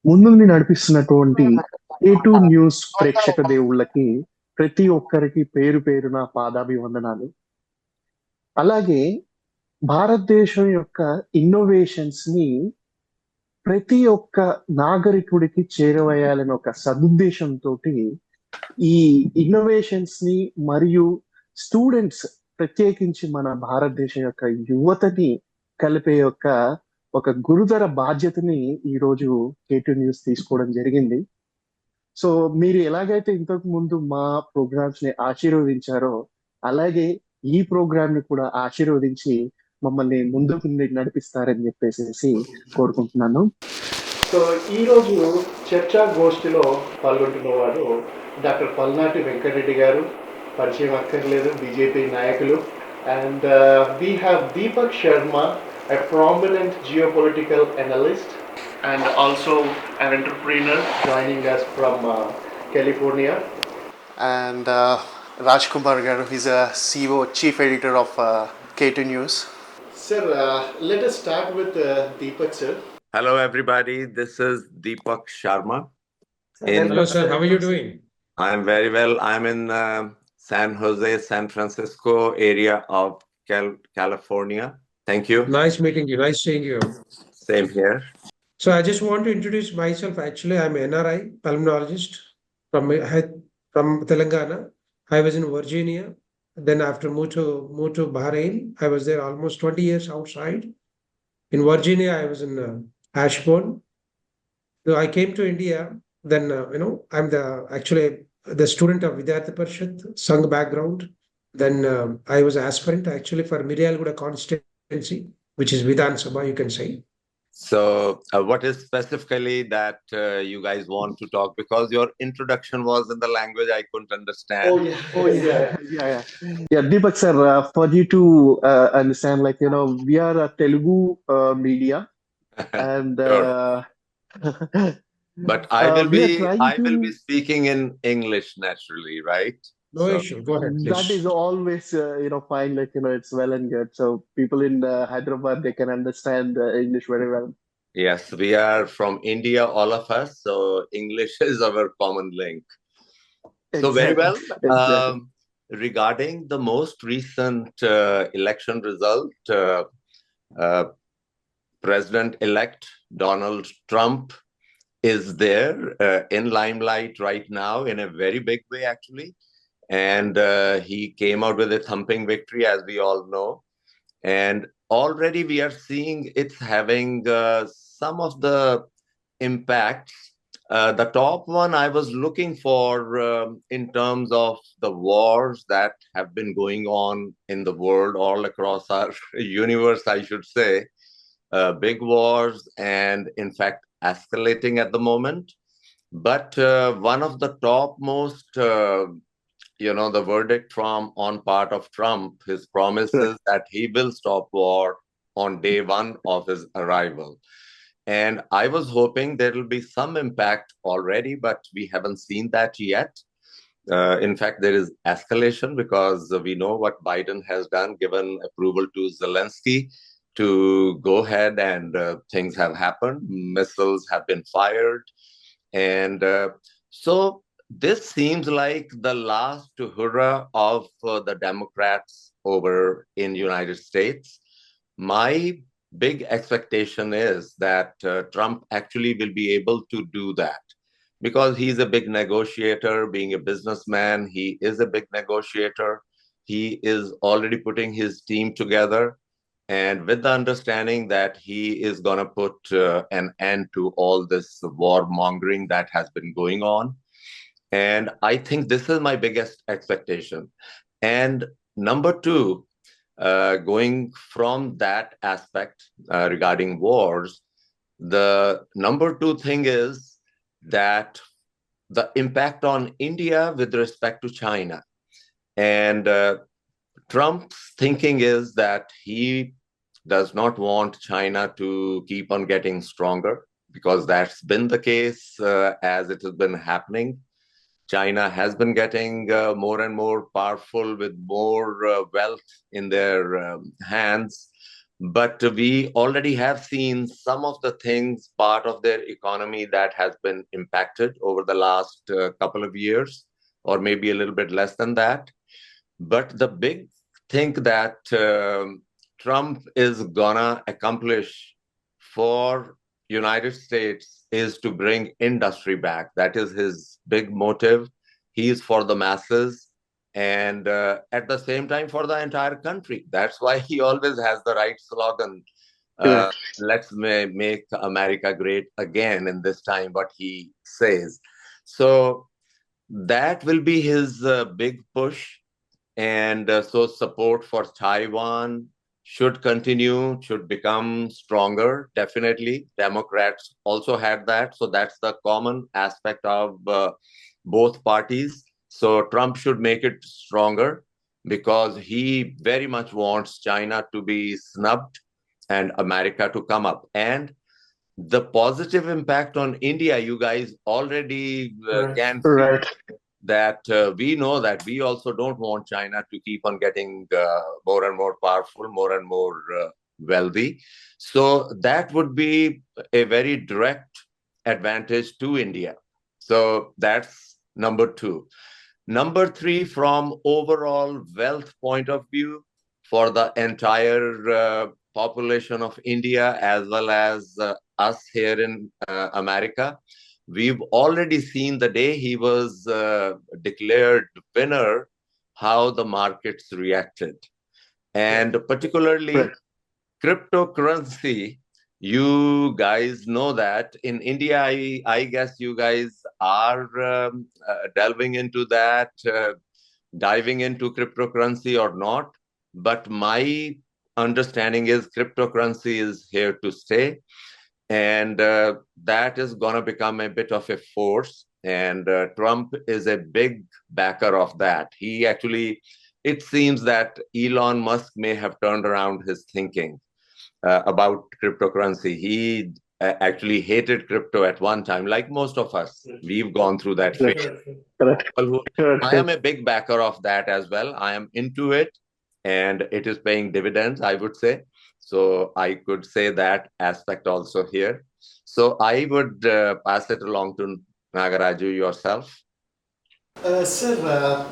ముందుండి నడిపిస్తున్నటువంటి ఏ2 న్యూస్ ప్రేక్షక దేవుళ్ళకి ప్రతి ఒక్కరికి పేరు పేరున పాదాభివందనాలు. అలాగే భారతదేశం యొక్క ఇన్నోవేషన్స్ ని ప్రతి ఒక్క నాగరికుడికి చేరవేయాలని ఒక సదుద్దేశంతో ఈ ఇన్నోవేషన్స్ ని మరియు స్టూడెంట్స్, ప్రత్యేకించి మన భారతదేశం యొక్క యువతని కలిపే ఒక గురుతర బాధ్యతని ఈ రోజు K2 న్యూస్ తీసుకోవడం జరిగింది. సో మీరు ఎలాగైతే ఇంతకు ముందు మా ప్రోగ్రామ్స్ ని ఆశీర్వదించారో, అలాగే ఈ ప్రోగ్రామ్ ని కూడా ఆశీర్వదించి మమ్మల్ని ముందుకు నడిపిస్తారని చెప్పేసి కోరుకుంటున్నాను. సో ఈ రోజు చర్చా గోష్ఠిలో పాల్గొంటున్నవారు డాక్టర్ పల్నాటి వెంకటరెడ్డి గారు, పరిచయం అక్కర్లేదు, బీజేపీ నాయకులు. And we have Deepak Sharma, a prominent geopolitical analyst and also an entrepreneur, joining us from California. And Rajkumar Garu, he's a CEO, chief editor of K2 News. Sir, let us start with Deepak, sir. Hello, everybody. This is Deepak Sharma. Hello, sir. How are you doing? I'm very well. I'm in San Jose, San Francisco area of California. Thank you. Nice meeting you. Nice seeing you. Same here. So I just want to introduce myself. Actually, I'm NRI, pulmonologist from Telangana. I was in Virginia. Then after moved to Bahrain, I was there almost 20 years outside. In Virginia, I was in Ashburn. So I came to India. Then I'm the student of Vidyartha Parishad, Sangh background. Then I was aspirant actually for Miryalguda constituency, which is Vidhan Sabha, you can say. So what is specifically that you guys want to talk? Because your introduction was in the language I couldn't understand. Yeah, Deepak sir, for you to understand, we are a Telugu media, and but I will be speaking in English naturally, right? No issue. Go ahead, please. That is always fine. It's well and good. So people in Hyderabad, they can understand English very well. Yes, we are from India, all of us. So English is our common link. Exactly. So very well. Exactly. Regarding the most recent election result, President-elect Donald Trump is there in limelight right now in a very big way, actually. And he came out with a thumping victory, as we all know. And already we are seeing it's having some of the impacts. The top one I was looking for in terms of the wars that have been going on in the world, all across our universe, I should say. Big wars and, in fact, escalating at the moment. But one of the topmost, the verdict on part of Trump, his promises that he will stop war on day one of his arrival. And I was hoping there will be some impact already, but we haven't seen that yet. In fact, there is escalation because we know what Biden has done, given approval to Zelensky to go ahead, and things have happened. Missiles have been fired. And so this seems like the last hurrah of the Democrats over in United States. My big expectation is that Trump actually will be able to do that because he's a big negotiator. Being a businessman, he is a big negotiator. He is already putting his team together, and with the understanding that he is going to put an end to all this warmongering that has been going on. And I think this is my biggest expectation. And number two, going from that aspect regarding wars, the number two thing is that the impact on India with respect to China. And Trump's thinking is that he does not want China to keep on getting stronger, because that's been the case as it has been happening. China has been getting more and more powerful with more wealth in their hands. but we already have seen some of the things, part of their economy that has been impacted over the last couple of years, or maybe a little bit less than that. But the big thing that Trump is gonna accomplish for United States is to bring industry back. That is his big motive. He is for the masses, and at the same time for the entire country. That's why he always has the right slogan. Correct. Let's make America great again. In this time, what he says. So that will be his big push, and so support for Taiwan should continue, should become stronger. Definitely. Democrats also had that. So that's the common aspect of both parties. So Trump should make it stronger because he very much wants China to be snubbed and America to come up. And the positive impact on India, you guys already can see Right. that we know that we also don't want China to keep on getting more and more powerful, more and more wealthy. So that would be a very direct advantage to India. So that's number two. Number three, from overall wealth point of view, for the entire population of India as well as us here in America, we've already seen the day he was declared winner, how the markets reacted. And particularly Right. cryptocurrency, you guys know that in India, I guess you guys are delving into that, diving into cryptocurrency or not. But my understanding is cryptocurrency is here to stay, and that is going to become a bit of a force. And Trump is a big backer of that. He actually, it seems that Elon Musk may have turned around his thinking about cryptocurrency. He actually hated crypto at one time, like most of us. We've gone through that phase. Correct. I am a big backer of that as well. I am into it, and it is paying dividends, I would say. So I could say that aspect also here. So I would pass it along to Nagaraju yourself. Sir,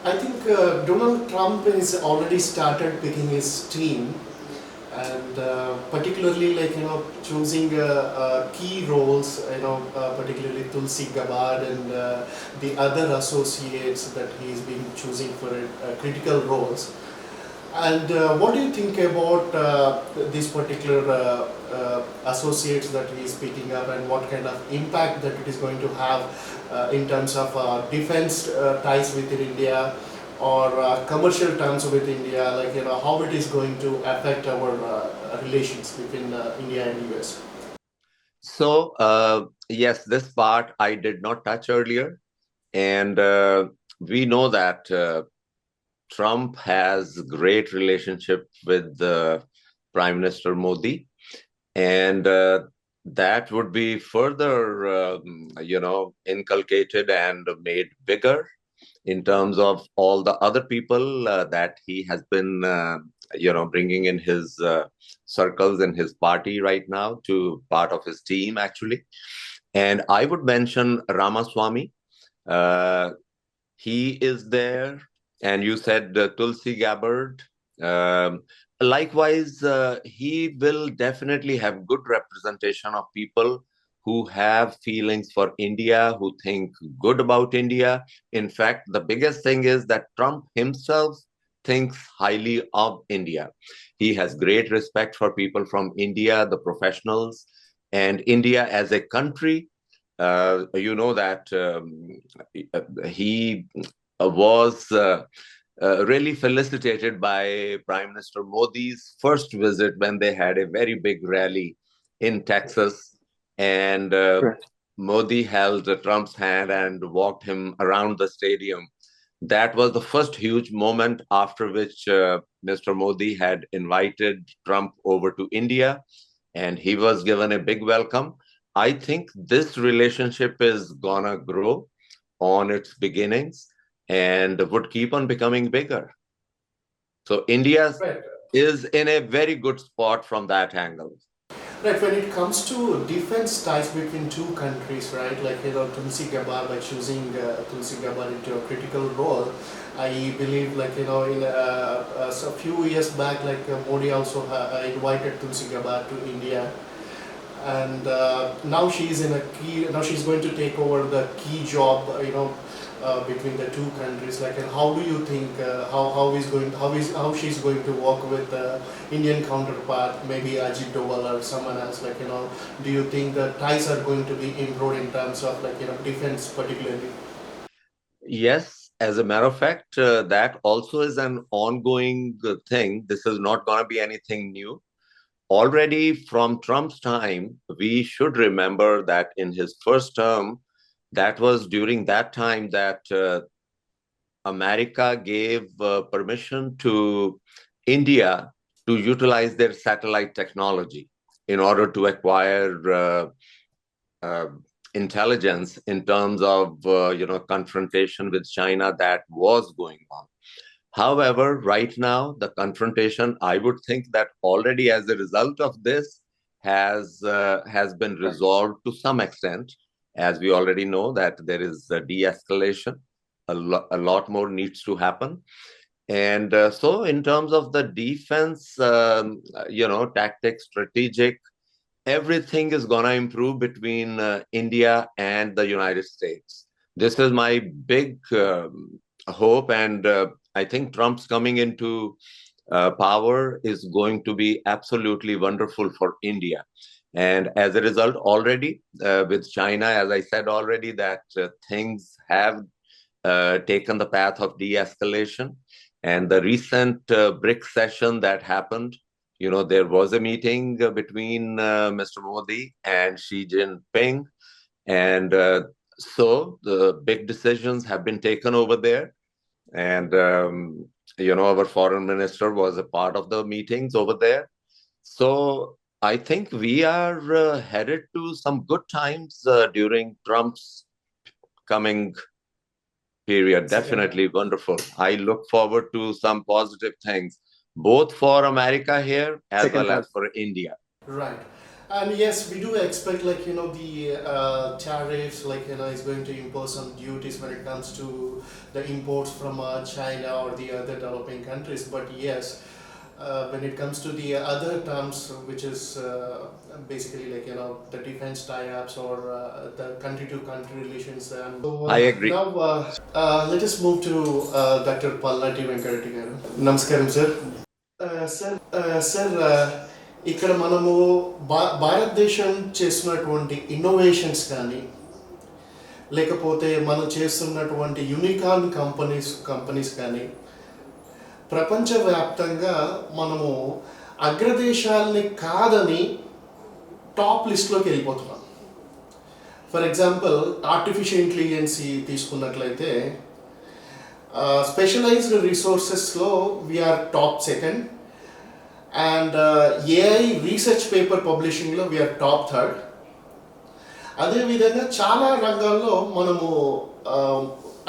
I think Donald Trump has already started picking his team, and particularly choosing key roles. Particularly Tulsi Gabbard and the other associates that he's been choosing for critical roles. And what do you think about these particular associates that he is picking up, and what kind of impact that it is going to have in terms of defense ties within India, or commercial terms with India, how it is going to affect our relations between India and US? So, yes, this part I did not touch earlier. And we know that Trump has great relationship with Prime Minister Modi, and that would be further, inculcated and made bigger in terms of all the other people that he has been, bringing in his circles in his party right now to part of his team, actually. And I would mention Ramaswamy. He is there. And you said Tulsi Gabbard. Likewise, he will definitely have good representation of people who have feelings for India, who think good about India. In fact, the biggest thing is that Trump himself thinks highly of India. He has great respect for people from India, the professionals, and India as a country. You know that he was really felicitated by Prime Minister Modi's first visit when they had a very big rally in Texas. And Right. Modi held Trump's hand and walked him around the stadium. That was the first huge moment, after which Mr. Modi had invited Trump over to India, and he was given a big welcome. I think this relationship is gonna grow on its beginnings and would keep on becoming bigger. So India's Right. is in a very good spot from that angle. Right, when it comes to defense ties between two countries, right, like, Tulsi Gabbard, by choosing Tulsi Gabbard into a critical role, I believe, like, in so a few years back, like, Modi also invited Tulsi Gabbard to India, and now she's going to take over the key job, between the two countries. Like, and how do you think how she's going to work with the Indian counterpart, maybe Ajit Doval or someone else? Like, do you think the ties are going to be improved in terms of, like, defense particularly? Yes, as a matter of fact, that also is an ongoing thing. This is not going to be anything new. Already from Trump's time, we should remember that in his first term, that was during that time that America gave permission to India to utilize their satellite technology in order to acquire intelligence in terms of confrontation with China that was going on. However, right now, the confrontation, I would think that already as a result of this has been resolved to some extent, as we already know that there is a de-escalation. A lot more needs to happen. And so in terms of the defense, tactics, strategic, everything is going to improve between India and the United States. This is my big hope, and I think Trump's coming into power is going to be absolutely wonderful for India. And as a result, already with China, as I said already, that things have taken the path of de-escalation. And the recent BRICS session that happened, there was a meeting between Mr. Modi and Xi Jinping. And so the big decisions have been taken over there. And, our foreign minister was a part of the meetings over there. So I think we are headed to some good times during Trump's coming period. Definitely wonderful. I look forward to some positive things, both for America here as well as for India. Right. And yes, we do expect, like, the tariffs, like, is going to impose some duties when it comes to the imports from China or the other developing countries. But yes, when it comes to the other terms, which is basically, like, the defense tie-ups or the country-to-country relations. So, I agree. Now, let us move to Dr. Palnati Venkat garu. Namaskaram, sir. Sir, ఇక్కడ మనము భారతదేశం చేస్తున్నటువంటి innovations కానీ, లేకపోతే మనం చేస్తున్నటువంటి unicorn companies కానీ ప్రపంచవ్యాప్తంగా మనము అగ్రదేశాలని కాదని టాప్ లిస్ట్లోకి వెళ్ళిపోతున్నాం. ఫర్ ఎగ్జాంపుల్, ఆర్టిఫిషియల్ ఇంటెలిజెన్సీ తీసుకున్నట్లయితే స్పెషలైజ్డ్ రిసోర్సెస్లో we are top second, and AI research paper పబ్లిషింగ్లో వీఆర్ టాప్ థర్డ్. అదేవిధంగా చాలా రంగాల్లో మనము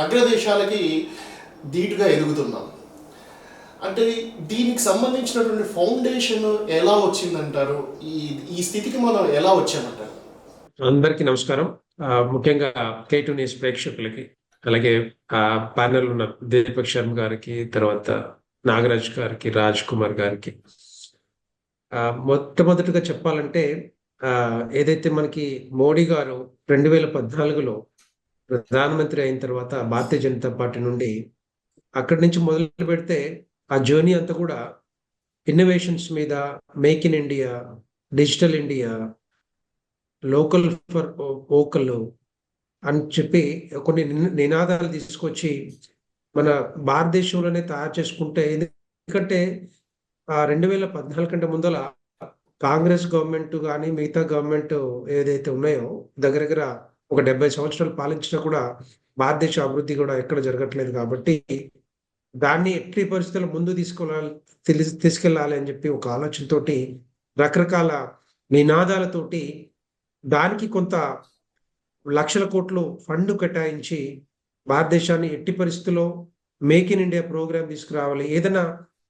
అగ్రదేశాలకి ధీటుగా ఎదుగుతున్నాం. అంటే దీనికి సంబంధించినటువంటి ఫౌండేషన్ ఎలా వచ్చిందంటారు? ఈ స్థితికి మనం ఎలా వచ్చామంటారు? అందరికీ నమస్కారం. ముఖ్యంగా K2 న్యూస్ ప్రేక్షకులకి, అలాగే ప్యానెల్ ఉన్న దీపక్ శర్మ గారికి, తర్వాత నాగరాజ్ గారికి, రాజ్ కుమార్ గారికి, మొట్టమొదటిగా చెప్పాలంటే ఏదైతే మనకి మోడీ గారు 2014లో ప్రధానమంత్రి అయిన తర్వాత భారతీయ జనతా పార్టీ నుండి అక్కడి నుంచి మొదలు పెడితే ఆ జర్నీ అంతా కూడా ఇన్నోవేషన్స్ మీద, make in India, digital India, local for vocal అని చెప్పి కొన్ని నినాదాలు తీసుకొచ్చి మన భారతదేశంలోనే తయారు చేసుకుంటే, ఎందుకంటే 2014 కంటే ముందల కాంగ్రెస్ గవర్నమెంట్ కానీ మిగతా గవర్నమెంట్ ఏదైతే ఉన్నాయో దగ్గర ఒక 70 సంవత్సరాలు పాలించినా కూడా భారతదేశ అభివృద్ధి కూడా ఎక్కడ జరగట్లేదు. కాబట్టి దాన్ని ఎట్టి పరిస్థితుల్లో ముందు తీసుకెళ్ళాలి అని చెప్పి ఒక ఆలోచనతోటి, రకరకాల నినాదాలతోటి దానికి కొంత లక్షల కోట్లు ఫండ్ కేటాయించి భారతదేశాన్ని ఎట్టి పరిస్థితుల్లో మేక్ ఇన్ ఇండియా ప్రోగ్రామ్ తీసుకురావాలి. ఏదైనా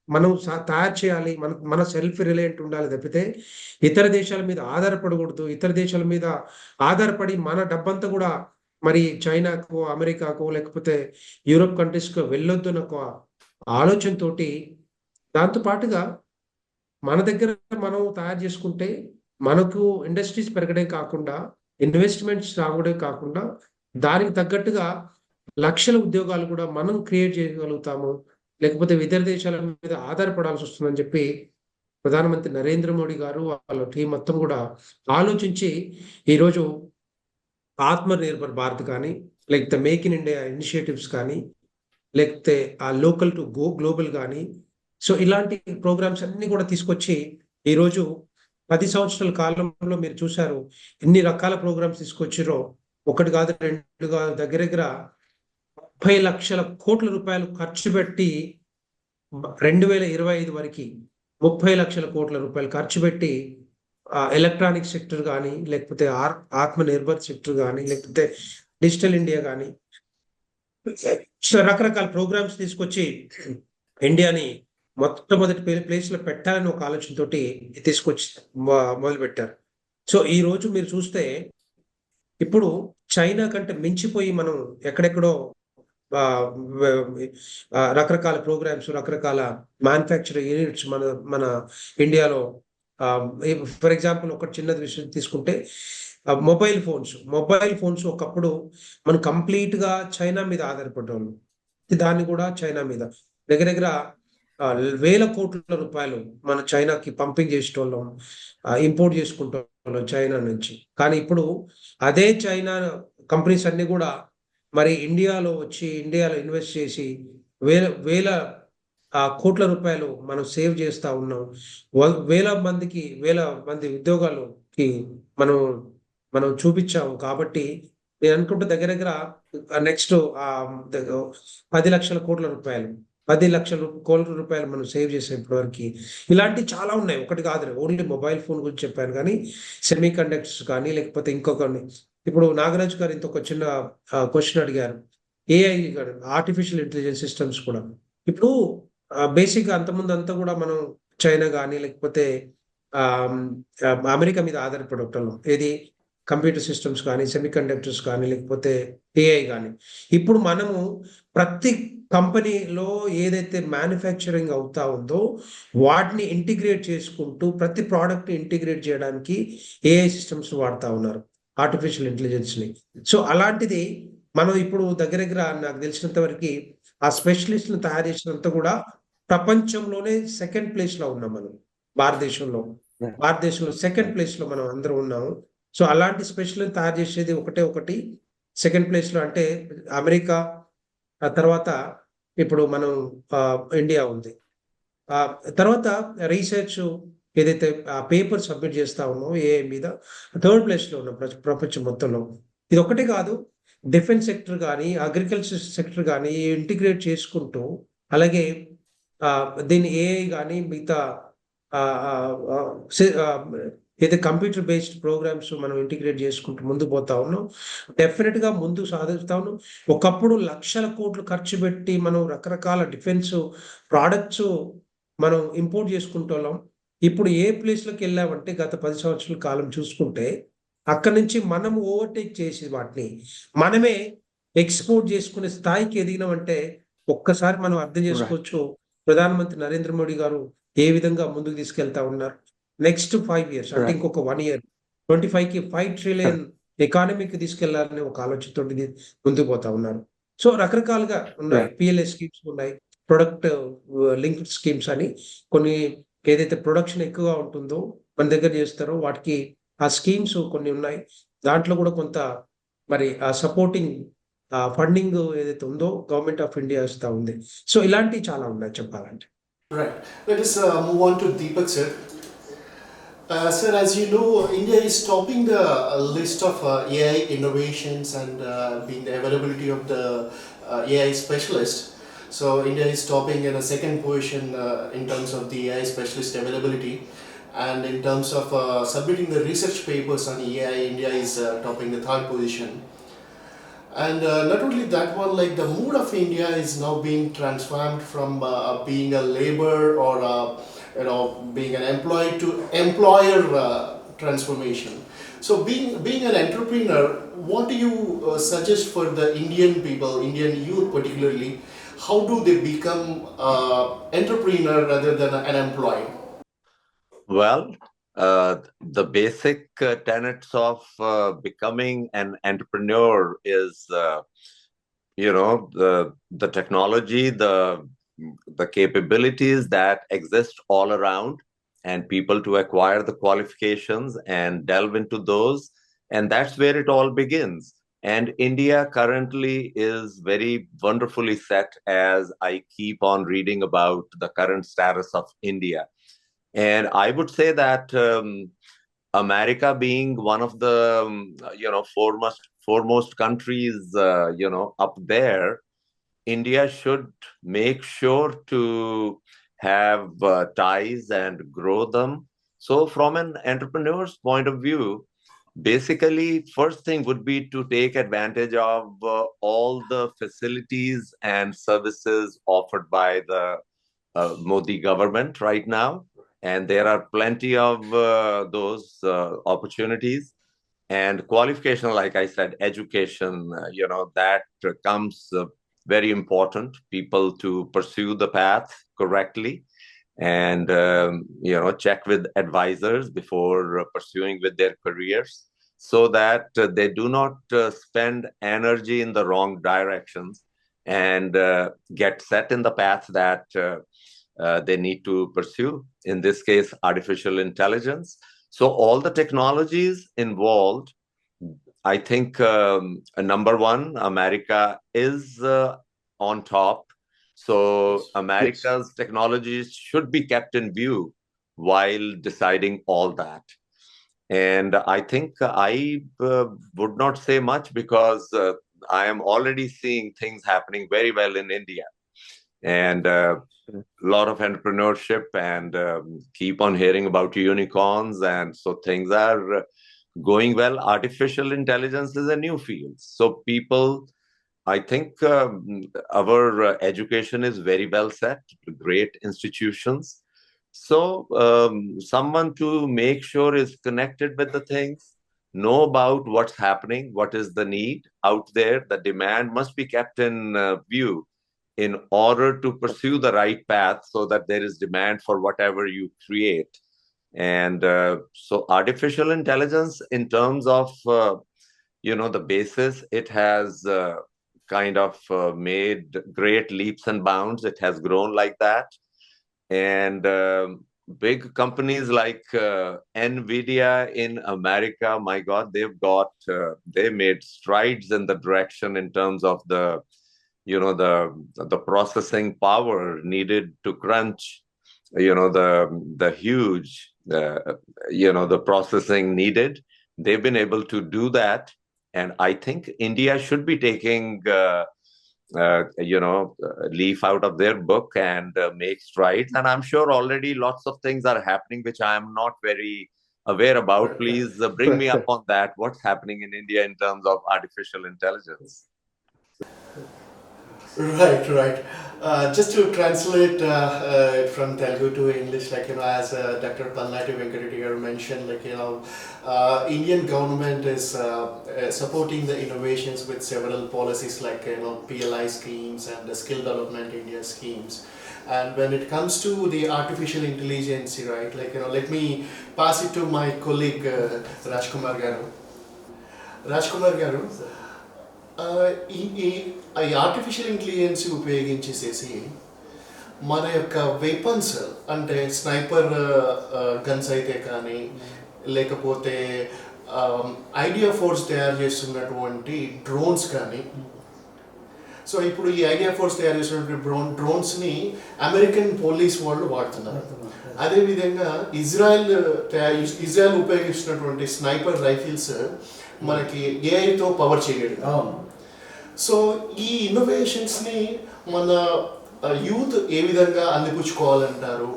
మనం తయారు చేయాలి, మన సెల్ఫ్ రిలయంట్ ఉండాలి తప్పితే ఇతర దేశాల మీద ఆధారపడకూడదు. ఇతర దేశాల మీద ఆధారపడి మన డబ్బంతా కూడా మరి చైనాకో, అమెరికాకో లేకపోతే యూరోప్ కంట్రీస్‌కో వెళ్ళొద్దు అన్న ఒక ఆలోచనతోటి దాంతో పాటుగా మన దగ్గర మనం తయారు చేసుకుంటే మనకు ఇండస్ట్రీస్ పెరగడే కాకుండా, ఇన్వెస్ట్‌మెంట్స్ రావడే కాకుండా, దానికి తగ్గట్టుగా లక్షల ఉద్యోగాలు కూడా మనం క్రియేట్ చేయగలుగుతాము. లేకపోతే ఇతర దేశాల మీద ఆధారపడాల్సొస్తుందని చెప్పి ప్రధానమంత్రి నరేంద్ర మోడీ గారు, వాళ్ళ టీమ్ మొత్తం కూడా ఆలోచించి ఈరోజు ఆత్మనిర్భర్ భారత్ కానీ, లేకపోతే మేక్ ఇన్ ఇండియా ఇనిషియేటివ్స్ కానీ, లేకపోతే లోకల్ టు గ్లోబల్ గానీ, సో ఇలాంటి ప్రోగ్రామ్స్ అన్నీ కూడా తీసుకొచ్చి ఈరోజు 10 సంవత్సరాల కాలంలో మీరు చూసారు ఎన్ని రకాల ప్రోగ్రామ్స్ తీసుకొచ్చిర్రో. ఒకటి కాదు, 2 కాదు, దగ్గర దగ్గర 30 లక్షల కోట్ల రూపాయలు ఖర్చు పెట్టి 2025 వరకి 30 లక్షల కోట్ల రూపాయలు ఖర్చు పెట్టి ఎలక్ట్రానిక్ సెక్టర్ కానీ, లేకపోతే ఆత్మ నిర్భర్ సెక్టర్ కానీ, లేకపోతే డిజిటల్ ఇండియా కానీ, సో రకరకాల ప్రోగ్రామ్స్ తీసుకొచ్చి ఇండియాని మొట్టమొదటి ప్లేస్ లో పెట్టాలని ఒక ఆలోచనతోటి తీసుకొచ్చి మొదలు పెట్టారు. సో ఈ రోజు మీరు చూస్తే ఇప్పుడు చైనా కంటే మించిపోయి మనం ఎక్కడెక్కడో రకరకాల ప్రోగ్రామ్స్, రకరకాల మ్యానుఫ్యాక్చరింగ్ యూనిట్స్ మన ఇండియాలో. ఫర్ ఎగ్జాంపుల్ ఒక చిన్నది విషయం తీసుకుంటే మొబైల్ ఫోన్స్ ఒకప్పుడు మనం కంప్లీట్ గా చైనా మీద ఆధారపడ్డాము. దాన్ని కూడా చైనా మీద దగ్గర దగ్గర వేల కోట్ల రూపాయలు మన చైనాకి పంపింగ్ చేసేటోళ్ళం, ఇంపోర్ట్ చేసుకుంటాం చైనా నుంచి. కానీ ఇప్పుడు అదే చైనా కంపెనీస్ అన్ని కూడా మరి ఇండియాలో వచ్చి ఇండియాలో ఇన్వెస్ట్ చేసి వేల కోట్ల రూపాయలు మనం సేవ్ చేస్తా ఉన్నాం. వేల మంది ఉద్యోగాలకి మనం మనం చూపించాము. కాబట్టి నేను అనుకుంటే దగ్గర దగ్గర నెక్స్ట్ 10 లక్షల కోట్ల రూపాయలు 10 లక్షల కోట్ల రూపాయలు మనం సేవ్ చేసాం ఇప్పటివరకు. ఇలాంటివి చాలా ఉన్నాయి, ఒకటి కాదు. ఓన్లీ మొబైల్ ఫోన్ గురించి చెప్పాను కానీ సెమీ కండక్టర్స్ కానీ, లేకపోతే ఇంకొకరిని ఇప్పుడు నాగరాజు గారు ఇంకొక చిన్న క్వశ్చన్ అడిగారు. ఏఐ ఆర్టిఫిషియల్ ఇంటెలిజెన్స్ సిస్టమ్స్ కూడా ఇప్పుడు బేసిక్గా అంతకుముందు అంతా కూడా మనం చైనా కానీ, లేకపోతే అమెరికా మీద ఆధారపడి ఉంటాం. ఏది కంప్యూటర్ సిస్టమ్స్ కానీ, సెమీ కండక్టర్స్ కానీ, లేకపోతే ఏఐ కానీ. ఇప్పుడు మనము ప్రతి కంపెనీలో ఏదైతే మ్యానుఫ్యాక్చరింగ్ అవుతా ఉందో వాటిని ఇంటిగ్రేట్ చేసుకుంటూ ప్రతి ప్రోడక్ట్ ఇంటిగ్రేట్ చేయడానికి ఏఐ సిస్టమ్స్ వాడుతూ ఉన్నారు, ఆర్టిఫిషియల్ ఇంటెలిజెన్స్ని. సో అలాంటిది మనం ఇప్పుడు దగ్గర దగ్గర నాకు తెలిసినంత వరకు ఆ స్పెషలిస్ట్ని తయారు చేసినంత కూడా ప్రపంచంలోనే సెకండ్ ప్లేస్ లో ఉన్నాం మనం. భారతదేశంలో సెకండ్ ప్లేస్ లో మనం అందరం ఉన్నాము. సో అలాంటి స్పెషల్ తయారు చేసేది ఒకటి సెకండ్ ప్లేస్ లో అంటే అమెరికా, ఆ తర్వాత ఇప్పుడు మనం ఇండియా ఉంది. తర్వాత రీసెర్చ్ ఏదైతే పేపర్ సబ్మిట్ చేస్తా ఉన్నామో ఏఐ మీద థర్డ్ ప్లేస్ లో ఉన్నాం ప్రపంచం మొత్తంలో. ఇది ఒకటే కాదు, డిఫెన్స్ సెక్టర్ కానీ, అగ్రికల్చర్ సెక్టర్ కానీ ఇంటిగ్రేట్ చేసుకుంటూ, అలాగే దీన్ని ఏఐ కానీ మిగతా ఏదైతే కంప్యూటర్ బేస్డ్ ప్రోగ్రామ్స్ మనం ఇంటిగ్రేట్ చేసుకుంటూ ముందు పోతా ఉన్నాం. డెఫినెట్ గా ముందు సాధిస్తా ఉన్నాం. ఒకప్పుడు లక్షల కోట్లు ఖర్చు పెట్టి మనం రకరకాల డిఫెన్స్ ప్రోడక్ట్స్ మనం ఇంపోర్ట్ చేసుకుంటున్నాం. ఇప్పుడు ఏ ప్లేస్లోకి వెళ్ళామంటే గత 10 సంవత్సరాల కాలం చూసుకుంటే అక్కడి నుంచి మనం ఓవర్టేక్ చేసి వాటిని మనమే ఎక్స్పోర్ట్ చేసుకునే స్థాయికి ఎదిగినామంటే ఒక్కసారి మనం అర్థం చేసుకోవచ్చు ప్రధానమంత్రి నరేంద్ర మోడీ గారు ఏ విధంగా ముందుకు తీసుకెళ్తా ఉన్నారు. నెక్స్ట్ 5 years అంటే ఇంకొక 1 year 25కి 5 trillion ఎకానమీకి తీసుకెళ్లాలని ఒక ఆలోచనతో ముందుకు పోతా ఉన్నారు. సో రకరకాలుగా ఉన్నాయి, పిఎల్ఎస్ స్కీమ్స్ ఉన్నాయి, ప్రొడక్ట్ లింక్డ్ స్కీమ్స్ అని కొన్ని. ఏదైతే ప్రొడక్షన్ ఎక్కువగా ఉంటుందో మన దగ్గర చేస్తారో వాటికి ఆ స్కీమ్స్ కొన్ని ఉన్నాయి. దాంట్లో కూడా కొంత మరి ఆ సపోర్టింగ్ ఫండింగ్ ఏదైతే ఉందో గవర్నమెంట్ ఆఫ్ ఇండియా ఇస్తా ఉంది. సో ఇలాంటివి చాలా ఉన్నాయి చెప్పాలంటే. Right. Let us move on to Deepak, sir. Sir, as you know, India is topping the list of AI innovations and being the availability of the AI specialist. So India is topping in a second position in terms of the AI specialist availability, and in terms of submitting the research papers on AI, India is topping the third position. And not only that one, like the mood of India is now being transformed from being a labor or being an employee to employer transformation. So being an entrepreneur, what do you suggest for the Indian people, Indian youth particularly? How do they become entrepreneur rather than an employee? Well, the basic tenets of becoming an entrepreneur is, the technology, the capabilities that exist all around, and people to acquire the qualifications and delve into those, and that's where it all begins. And India currently is very wonderfully set, as I keep on reading about the current status of India. And I would say that America being one of the foremost countries up there, India should make sure to have ties and grow them. So, from an entrepreneur's point of view, basically, first thing would be to take advantage of all the facilities and services offered by the Modi government right now. And there are plenty of those opportunities. And qualification, like I said, education, that comes very important. People to pursue the path correctly and, check with advisors before pursuing with their careers so that they do not spend energy in the wrong directions and get set in the path that they need to pursue. In this case, artificial intelligence. So all the technologies involved, I think number one, America is on top. So Yes. America's technologies should be kept in view while deciding all that. And I think I would not say much because I am already seeing things happening very well in India. And lot of entrepreneurship and keep on hearing about unicorns, and so things are going well. Artificial intelligence is a new field, so people, I think our education is very well set, great institutions. So someone to make sure is connected with the things, know about what's happening, what is the need out there, the demand must be kept in view in order to pursue the right path so that there is demand for whatever you create. And so artificial intelligence, in terms of, the basis, it has kind of made great leaps and bounds. It has grown like that. And big companies like NVIDIA in America, my God, they made strides in the direction in terms of the processing power needed to crunch the huge the processing needed. They've been able to do that, and I think India should be taking leaf out of their book and make strides. And I'm sure already lots of things are happening which I am not very aware about. Please bring me up on that. What's happening in India in terms of artificial intelligence? Right, right. Just to translate from Telugu to English, like, as Dr. Palnati Venkat here mentioned, like, Indian government is supporting the innovations with several policies like, PLI schemes and the Skill Development India schemes. And when it comes to the artificial intelligence, right, like, let me pass it to my colleague Rajkumar Garu. Rajkumar Garu, ఈ artificial intelligence ఉపయోగించేసేసి మన యొక్క weapons అంటే sniper guns అయితే కానీ లేకపోతే idea force తయారు చేస్తున్నటువంటి drones కానీ, సో ఇప్పుడు ఈ ఐడియా ఫోర్స్ తయారు చేసినటువంటి డ్రోన్స్ని అమెరికన్ పోలీస్ వాళ్ళు వాడుతున్నారు. అదేవిధంగా ఇజ్రాయెల్ ఉపయోగిస్తున్నటువంటి స్నైపర్ రైఫిల్స్ మనకి ఏఐతో పవర్ చేయగలిగారు. సో ఈ ఇన్నోవేషన్స్ని మన యూత్ ఏ విధంగా అందిపుచ్చుకోవాలంటారు?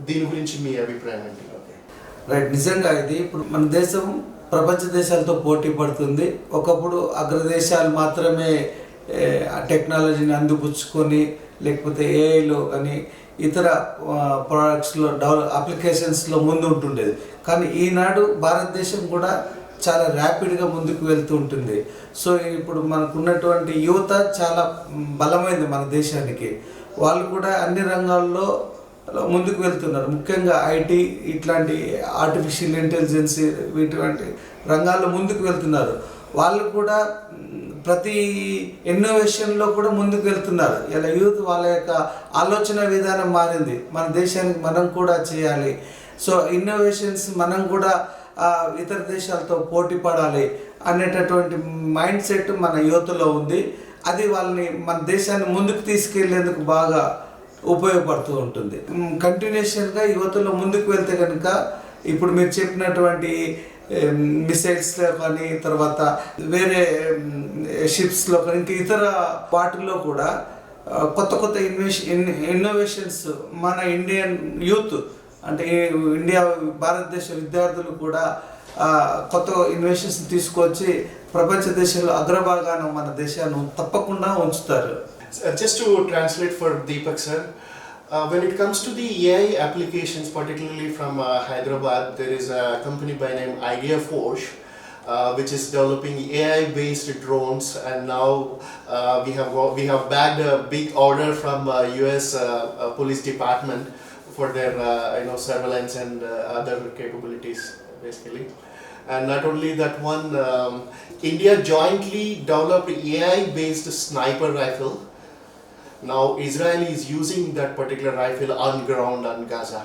దీని గురించి మీ అభిప్రాయం ఏంటి? రైట్, నిజంగా ఇది ఇప్పుడు మన దేశం ప్రపంచ దేశాలతో పోటీ పడుతుంది. ఒకప్పుడు అగ్రదేశాలు మాత్రమే టెక్నాలజీని అందిపుచ్చుకొని లేకపోతే ఏఐలో కానీ ఇతర ప్రోడక్ట్స్లో అప్లికేషన్స్లో ముందు ఉంటుండేది. కానీ ఈనాడు భారతదేశం కూడా చాలా ర్యాపిడ్గా ముందుకు వెళ్తూ ఉంటుంది. సో ఇప్పుడు మనకున్నటువంటి యువత చాలా బలమైంది మన దేశానికి. వాళ్ళు కూడా అన్ని రంగాల్లో ముందుకు వెళ్తున్నారు. ముఖ్యంగా ఐటీ ఇట్లాంటి ఆర్టిఫిషియల్ ఇంటెలిజెన్స్ ఇటువంటి రంగాల్లో ముందుకు వెళ్తున్నారు. వాళ్ళు కూడా ప్రతి ఇన్నోవేషన్లో కూడా ముందుకు వెళ్తున్నారు. ఇలా యూత్ వాళ్ళ యొక్క ఆలోచన విధానం మారింది. మన దేశానికి మనం కూడా చేయాలి. సో ఇన్నోవేషన్స్ మనం కూడా ఇతర దేశాలతో పోటీ పడాలి అనేటటువంటి మైండ్ సెట్ మన యువతలో ఉంది. అది వాళ్ళని మన దేశాన్ని ముందుకు తీసుకెళ్లేందుకు బాగా ఉపయోగపడుతూ ఉంటుంది. కంటిన్యూషన్గా యువతలో ముందుకు వెళ్తే కనుక ఇప్పుడు మీరు చెప్పినటువంటి మిసైల్స్లో కానీ తర్వాత వేరే షిప్స్లో కానీ ఇంకా ఇతర వాటిల్లో కూడా కొత్త కొత్త ఇన్నోవేషన్స్ మన ఇండియన్ యూత్ అంటే భారతదేశ విద్యార్థులు కూడా కొత్త ఇన్నోవేషన్స్ తీసుకొచ్చి ప్రపంచ దేశంలో అగ్రభాగాన మన దేశాన్ని తప్పకుండా ఉంచుతారు. Just to translate for Deepak sir, when it comes to the AI applications, particularly from Hyderabad, there is a company by name Idea Force, which is developing AI-based drones, and now we have bagged a big order from US police department for their surveillance and other capabilities basically. And not only that one, India jointly developed AI-based sniper rifle. Now Israel is using that particular rifle on ground on Gaza.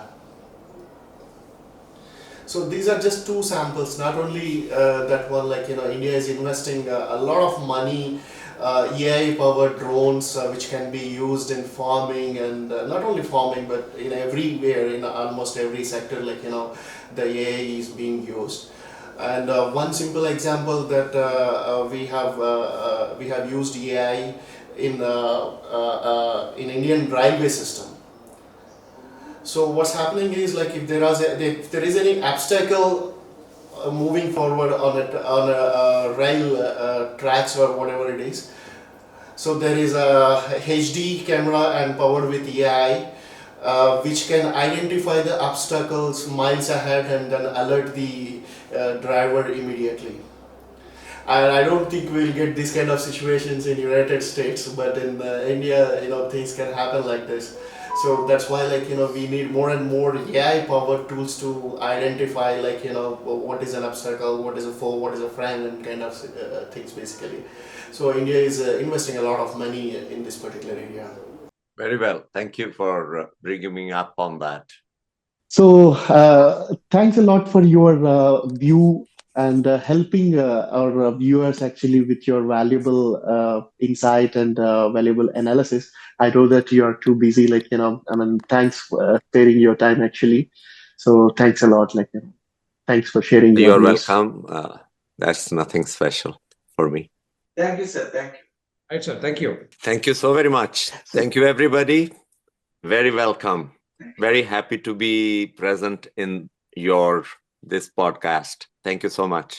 So these are just two samples. Not only that one, India is investing a lot of money, AI-powered drones which can be used in farming and not only farming but in everywhere, in almost every sector. The AI is being used. And one simple example that we have used AI in Indian railway system. So what's happening is if there is any obstacle moving forward on a rail tracks or whatever it is, so there is a HD camera and powered with AI which can identify the obstacles miles ahead and then alert the driver immediately. And I don't think we'll get this kind of situations in United States, but in India, things can happen like this. So that's why, we need more and more AI-powered tools to identify, what is an obstacle, what is a foe, what is a friend, and kind of things basically. So India is investing a lot of money in this particular area. Very well. Thank you for bringing me up on that. So, thanks a lot for your view and helping our viewers actually with your valuable insight and valuable analysis. I know that you are too busy, thanks for sparing your time actually. So, thanks a lot, thanks for sharing your You're views. welcome. That's nothing special for me. Thank you, sir. Thank you. Right, sir. Thank you. Thank you so very much. Thank you, everybody. Very welcome. Very happy to be present in this podcast. Thank you so much.